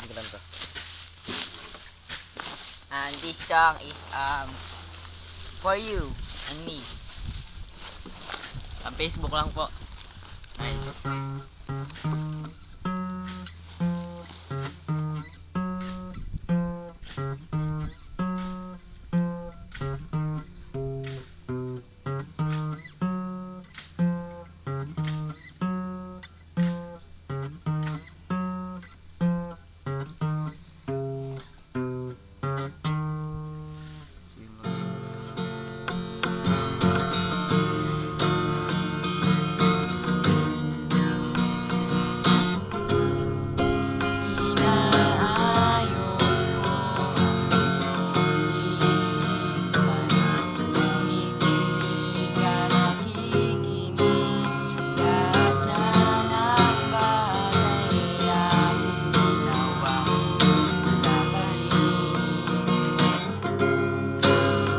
ko lang to. And this song is for you and me. Ang Facebook lang po. Nice.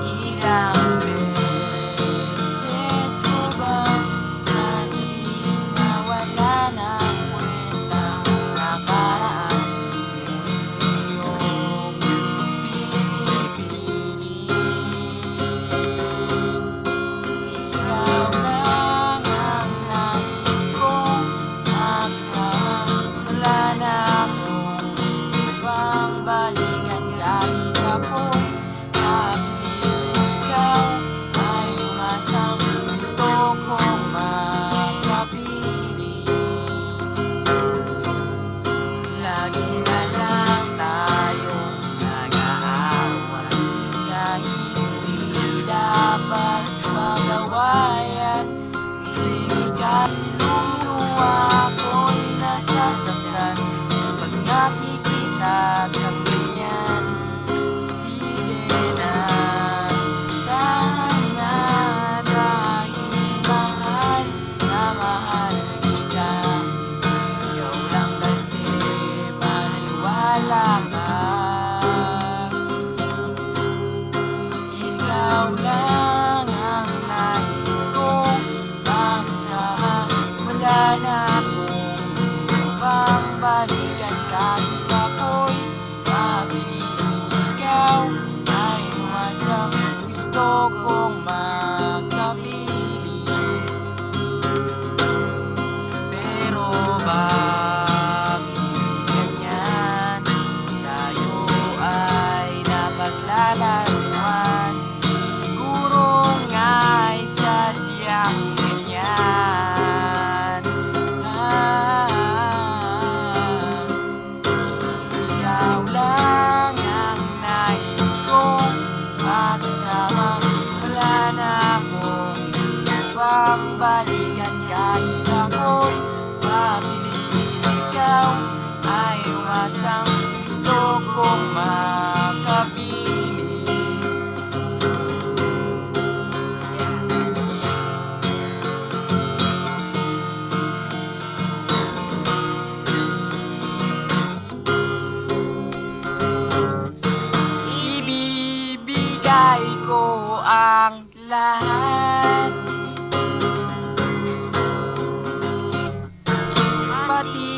Ilang beses mo bang sasabihin na wala nang kwentang nakaraan? Ngunit iyong pinipilit. Ikaw lang ang nais kong magsama. Wala na akong gusto pang balikan kahit ako'y lagi na lang tayong nag-aaway kahit hindi dapat magawayan. Kilig at luluwa ako'y nasasaktan pag nakikita kang ganyan. Sige na, tahan na dahil mahal na mahal kita. Ikaw lang kasi maniwala ka. Ikaw lang ang nais kong magsama. Wala na akong gusto pang balikan kahit ako'y mapiliin. Ikaw ay umasang gusto kong makapili. Pero paglalaruan, siguro nga'y sadyang ganyan. Ikaw lang ang nais kong makasama. Wala na akong gusto pang balikan kahit ako'y mapiliin. Ikaw ay umasang gusto kong makapili. Ibibigay ko ang lahat, pati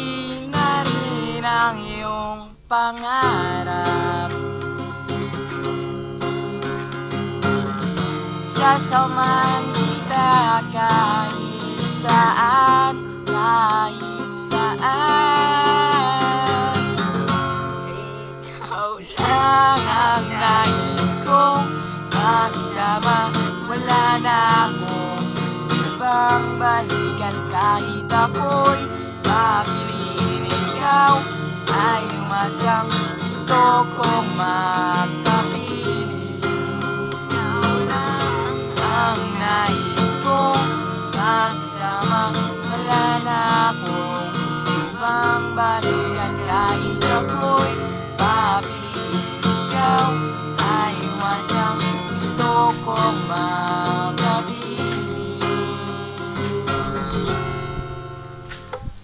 na rin ang iyong pangarap. Sasamahan kita kahit saan, kahit saan. Ikaw lang ang nais kong makisama. Wala na akong gusto pang balikan kahit ako'y mapiliin. Ikaw ay umasang gusto kong makapili. Ikaw lang ang nais kong magsama. Wala na akong gusto pang balikan kahit ako'y mapiliin. Ikaw ay umasang gusto kong makapili.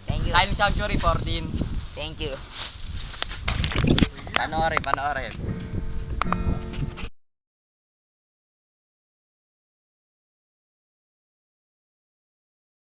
Thank you. Time Sanctuary 14. Thank you. Panoorin.